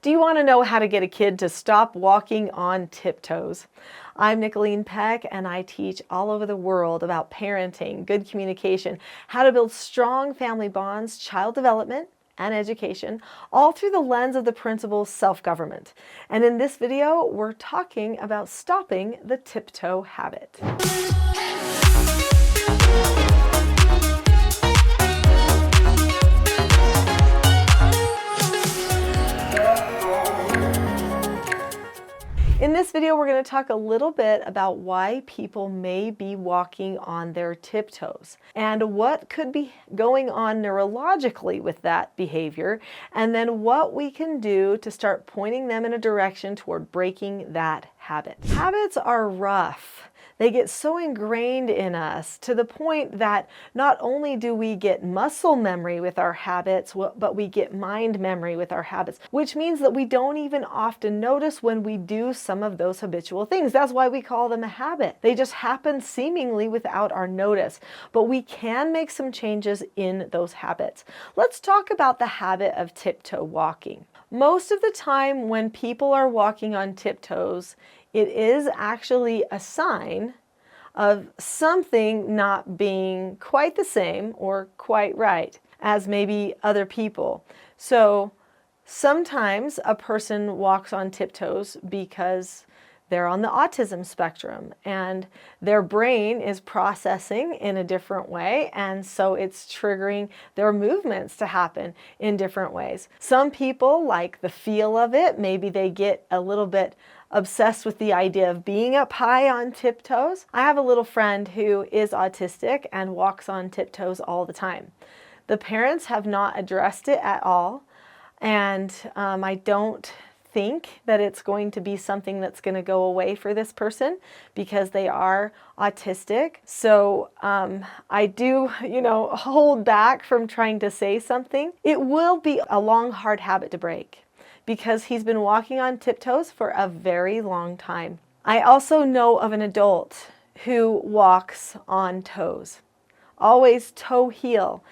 Do you want to know how to get a kid to stop walking on tiptoes? I'm Nicholeen Peck, and I teach all over the world about parenting, good communication, how to build strong family bonds, child development, and education, all through the lens of the principle self-government. And in this video, we're talking about stopping the tiptoe habit. In this video, we're going to talk a little bit about why people may be walking on their tiptoes and what could be going on neurologically with that behavior, and then what we can do to start pointing them in a direction toward breaking that habit. Habits are rough. They get so ingrained in us to the point that not only do we get muscle memory with our habits, but we get mind memory with our habits, which means that we don't even often notice when we do some of those habitual things. That's why we call them a habit. They just happen seemingly without our notice, but we can make some changes in those habits. Let's talk about the habit of tiptoe walking. Most of the time when people are walking on tiptoes, it is actually a sign of something not being quite the same or quite right as maybe other people. So sometimes a person walks on tiptoes because they're on the autism spectrum and their brain is processing in a different way, and so it's triggering their movements to happen in different ways. Some people like the feel of it. Maybe they get a little bit obsessed with the idea of being up high on tiptoes. I have a little friend who is autistic and walks on tiptoes all the time. The parents have not addressed it at all, and I don't think that it's going to be something that's going to go away for this person because they are autistic. So I do, hold back from trying to say something. It will be a long, hard habit to break, because he's been walking on tiptoes for a very long time. I also know of an adult who walks on toes. Always toe heel,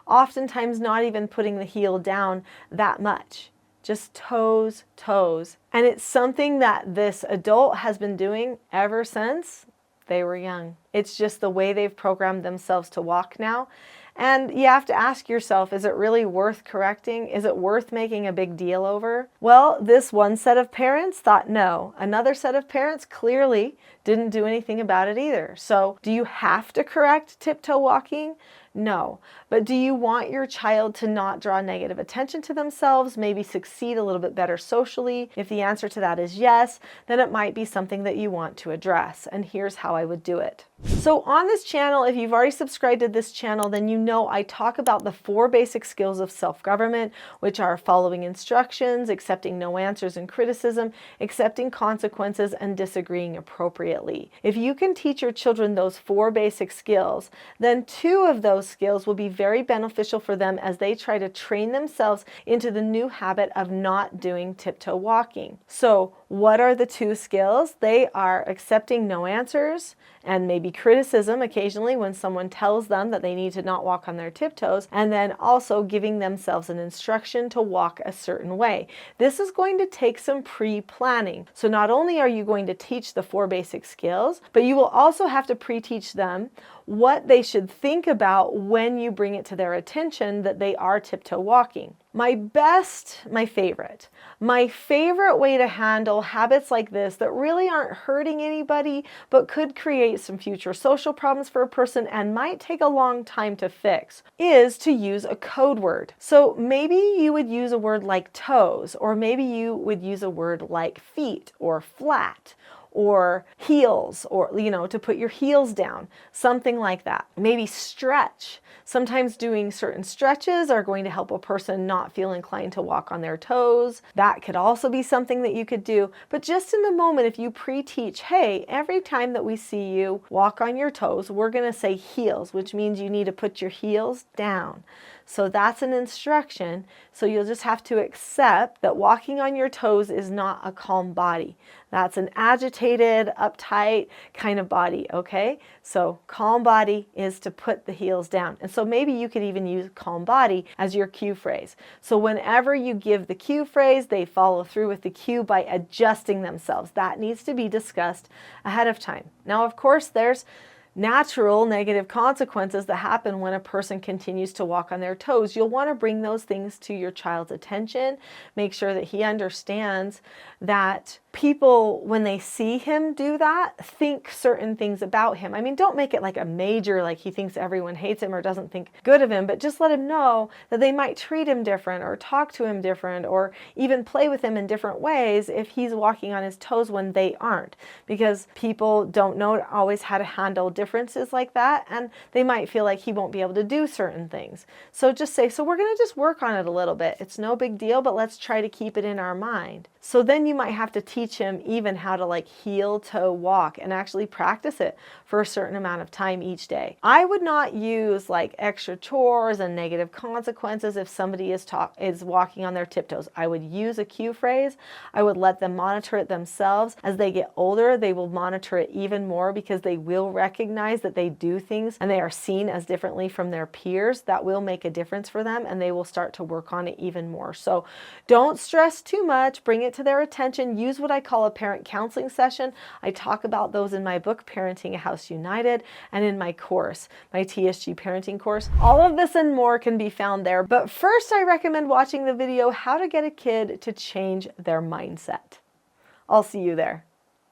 oftentimes not even putting the heel down that much. Just toes, toes. And it's something that this adult has been doing ever since they were young. It's just the way they've programmed themselves to walk now. And you have to ask yourself, is it really worth correcting? Is it worth making a big deal over? Well, this one set of parents thought no. Another set of parents clearly didn't do anything about it either. So do you have to correct tiptoe walking? No. But do you want your child to not draw negative attention to themselves, maybe succeed a little bit better socially? If the answer to that is yes, then it might be something that you want to address. And here's how I would do it. So on this channel, if you've already subscribed to this channel, then you know I talk about the 4 basic skills of self-government, which are following instructions, accepting no answers and criticism, accepting consequences, and disagreeing appropriately. If you can teach your children those 4 basic skills, then 2 of those skills will be very beneficial for them as they try to train themselves into the new habit of not doing tiptoe walking. So what are the 2 skills? They are accepting no answers and maybe criticism occasionally when someone tells them that they need to not walk on their tiptoes, and then also giving themselves an instruction to walk a certain way. This is going to take some pre-planning. So not only are you going to teach the 4 basic skills, but you will also have to pre-teach them what they should think about when you bring it to their attention that they are tiptoe walking. My favorite way to handle habits like this that really aren't hurting anybody but could create some future social problems for a person and might take a long time to fix is to use a code word. So maybe you would use a word like toes, or maybe you would use a word like feet or flat, or heels, or, to put your heels down, something like that. Maybe stretch. Sometimes doing certain stretches are going to help a person not feel inclined to walk on their toes. That could also be something that you could do. But just in the moment, if you pre-teach, hey, every time that we see you walk on your toes, we're going to say heels, which means you need to put your heels down. So that's an instruction. So you'll just have to accept that walking on your toes is not a calm body. That's an agitated, uptight kind of body, okay? So calm body is to put the heels down. And so maybe you could even use calm body as your cue phrase. So whenever you give the cue phrase, they follow through with the cue by adjusting themselves. That needs to be discussed ahead of time. Now, of course, there's natural negative consequences that happen when a person continues to walk on their toes. You'll want to bring those things to your child's attention. Make sure that he understands that people, when they see him do that, think certain things about him. I mean, don't make it like a major, like he thinks everyone hates him or doesn't think good of him, but just let him know that they might treat him different or talk to him different or even play with him in different ways if he's walking on his toes when they aren't, because people don't know always how to handle differences like that, and they might feel like he won't be able to do certain things. So just say, so we're going to just work on it a little bit. It's no big deal, but let's try to keep it in our mind. So then you might have to teach him even how to like heel toe walk and actually practice it for a certain amount of time each day. I would not use like extra chores and negative consequences if somebody is walking on their tiptoes. I would use a cue phrase. I would let them monitor it themselves. As they get older, they will monitor it even more because they will recognize that they do things and they are seen as differently from their peers. That will make a difference for them and they will start to work on it even more. So don't stress too much. Bring it to their attention. Use what I call a parent counseling session. I talk about those in my book, Parenting a House United, and in my course, my TSG parenting course. All of this and more can be found there. But first, I recommend watching the video, How to Get a Kid to Change Their Mindset. I'll see you there.